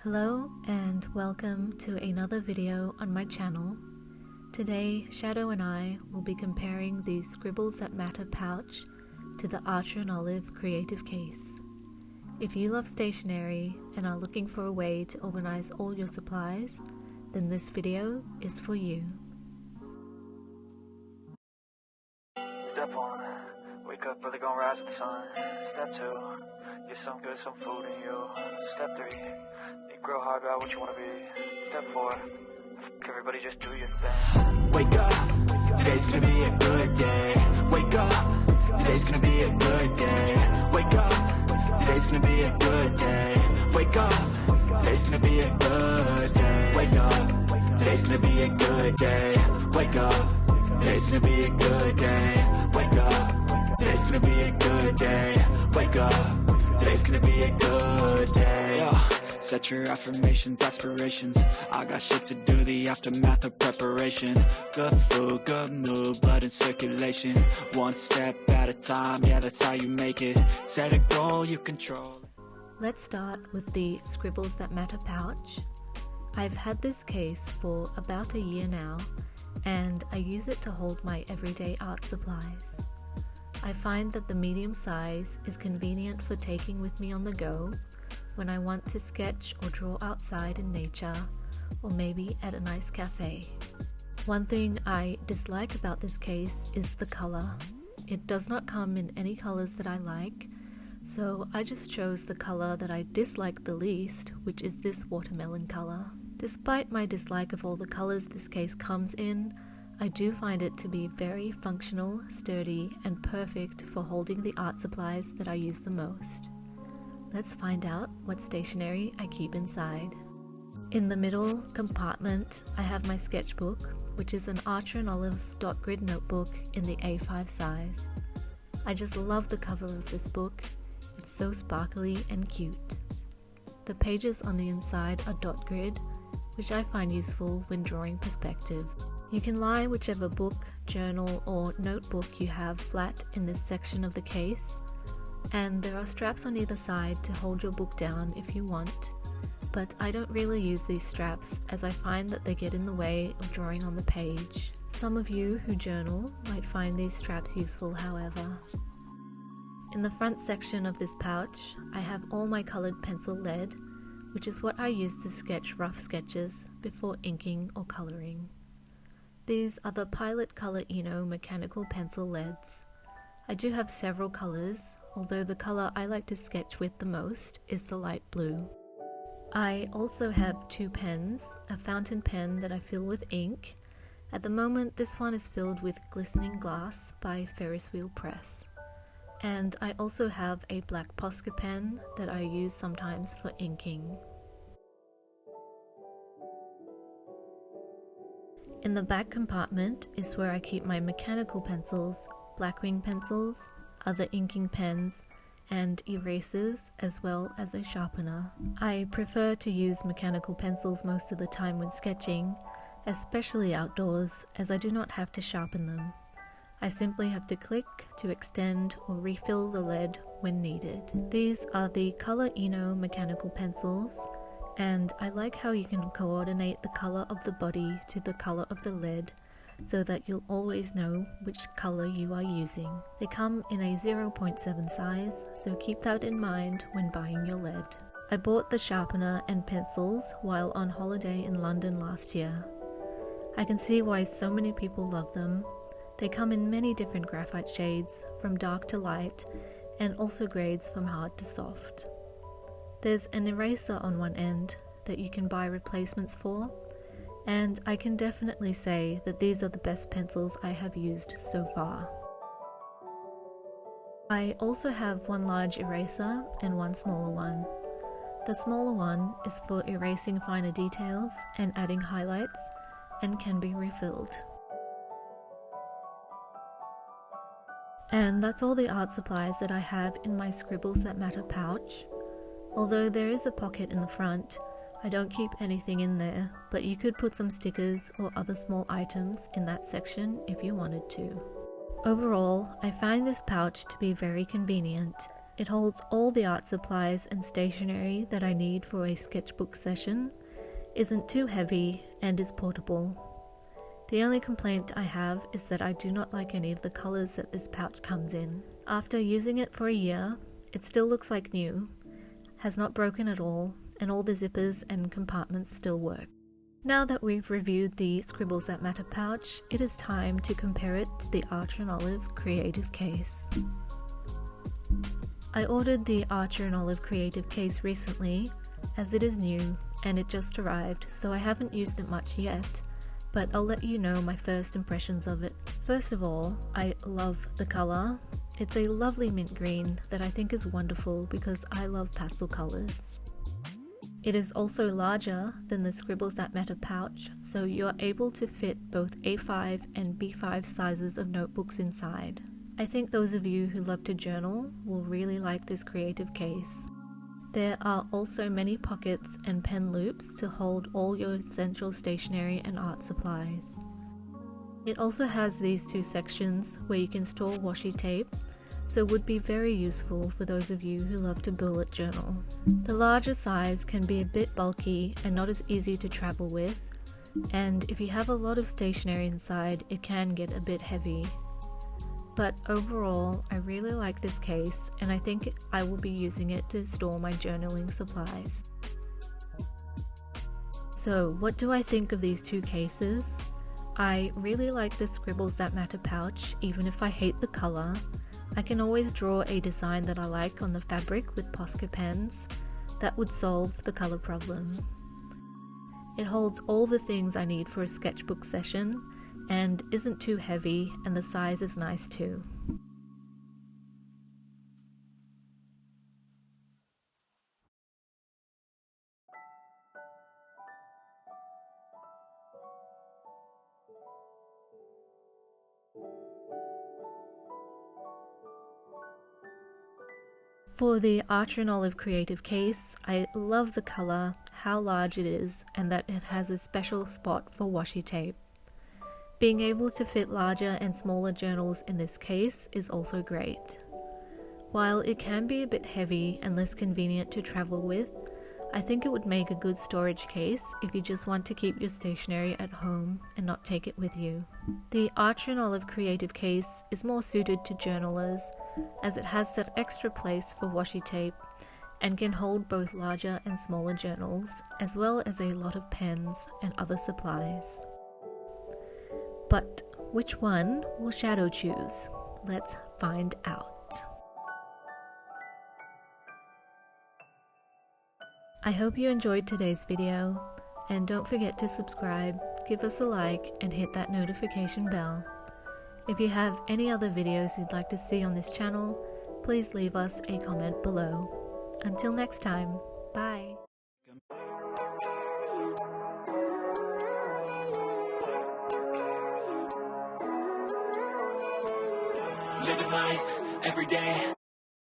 Hello and welcome to another video on my channel. Today, Shadow and I will be comparing the Scribbles That Matter pouch to the Archer and Olive creative case. If you love stationery and are looking for a way to organize all your supplies, then this video is for you. Step 1, wake up early, gonna rise with the sun. Step 2, get some food in you. Step 3, grow hard about what you want to be. Step 4, everybody just do your thing. Wake up, today's gonna be a good day. Wake up, today's gonna be a good day. Wake up, today's gonna be a good day. Wake up, today's gonna be a good day. Wake up, today's gonna be a good day. Wake up, today's gonna be a good day. Wake up, today's gonna be a good day. Wake up, today's gonna be a good day. Set your affirmations, aspirations. I got shit to do, the aftermath of preparation. Good food, good mood, blood in circulation. One step at a time, yeah, that's how you make it. Set a goal, you control. Let's start with the Scribbles That Matter pouch. I've had this case for about a year now, and I use it to hold my everyday art supplies. I find that the medium size is convenient for taking with me on the go, when I want to sketch or draw outside in nature, or maybe at a nice cafe. One thing I dislike about this case is the color. It does not come in any colors that I like, so I just chose the color that I dislike the least, which is this watermelon color. Despite my dislike of all the colors this case comes in, I do find it to be very functional, sturdy, and perfect for holding the art supplies that I use the most. Let's find out what stationery I keep inside. In the middle compartment, I have my sketchbook, which is an Archer and Olive dot grid notebook in the A5 size. I just love the cover of this book. It's so sparkly and cute. The pages on the inside are dot grid, which I find useful when drawing perspective. You can lie whichever book, journal, or notebook you have flat in this section of the case, and there are straps on either side to hold your book down if you want, but I don't really use these straps as I find that they get in the way of drawing on the page. Some of you who journal might find these straps useful, however. In the front section of this pouch, I have all my colored pencil lead, which is what I use to sketch rough sketches before inking or coloring. These are the Pilot Color Eno mechanical pencil leads. I do have several colors, although the color I like to sketch with the most is the light blue. I also have two pens, a fountain pen that I fill with ink. At the moment, this one is filled with Glistening Glass by Ferris Wheel Press. And I also have a black Posca pen that I use sometimes for inking. In the back compartment is where I keep my mechanical pencils, blackwing pencils, other inking pens, and erasers, as well as a sharpener. I prefer to use mechanical pencils most of the time when sketching, especially outdoors, as I do not have to sharpen them. I simply have to click to extend or refill the lead when needed. These are the Color Eno mechanical pencils, and I like how you can coordinate the color of the body to the color of the lead, so that you'll always know which color you are using. They come in a 0.7 size, so keep that in mind when buying your lead. I bought the sharpener and pencils while on holiday in London last year. I can see why so many people love them. They come in many different graphite shades, from dark to light, and also grades from hard to soft. There's an eraser on one end that you can buy replacements for, and I can definitely say that these are the best pencils I have used so far. I also have one large eraser and one smaller one. The smaller one is for erasing finer details and adding highlights, and can be refilled. And that's all the art supplies that I have in my Scribbles That Matter pouch. Although there is a pocket in the front, I don't keep anything in there, but you could put some stickers or other small items in that section if you wanted to. Overall, I find this pouch to be very convenient. It holds all the art supplies and stationery that I need for a sketchbook session, isn't too heavy, and is portable. The only complaint I have is that I do not like any of the colours that this pouch comes in. After using it for a year, it still looks like new, has not broken at all, and all the zippers and compartments still work. Now that we've reviewed the Scribbles That Matter pouch, it is time to compare it to the Archer & Olive Creative Case. I ordered the Archer & Olive Creative Case recently, as it is new and it just arrived, so I haven't used it much yet, but I'll let you know my first impressions of it. First of all, I love the colour. It's a lovely mint green that I think is wonderful because I love pastel colours. It is also larger than the Scribbles That Matter pouch, so you're able to fit both A5 and B5 sizes of notebooks inside. I think those of you who love to journal will really like this creative case. There are also many pockets and pen loops to hold all your essential stationery and art supplies. It also has these two sections where you can store washi tape, so would be very useful for those of you who love to bullet journal. The larger size can be a bit bulky and not as easy to travel with, and if you have a lot of stationery inside, it can get a bit heavy. But overall, I really like this case, and I think I will be using it to store my journaling supplies. So, what do I think of these two cases? I really like the Scribbles That Matter pouch, even if I hate the colour. I can always draw a design that I like on the fabric with Posca pens. That would solve the colour problem. It holds all the things I need for a sketchbook session, and isn't too heavy, and the size is nice too. For the Archer & Olive Creative Case, I love the colour, how large it is, and that it has a special spot for washi tape. Being able to fit larger and smaller journals in this case is also great. While it can be a bit heavy and less convenient to travel with, I think it would make a good storage case if you just want to keep your stationery at home and not take it with you. The Archer & Olive Creative Case is more suited to journalers, as it has that extra place for washi tape and can hold both larger and smaller journals, as well as a lot of pens and other supplies. But which one will Shadow choose? Let's find out. I hope you enjoyed today's video, and don't forget to subscribe, give us a like, and hit that notification bell. If you have any other videos you'd like to see on this channel, please leave us a comment below. Until next time, bye! Living life every day.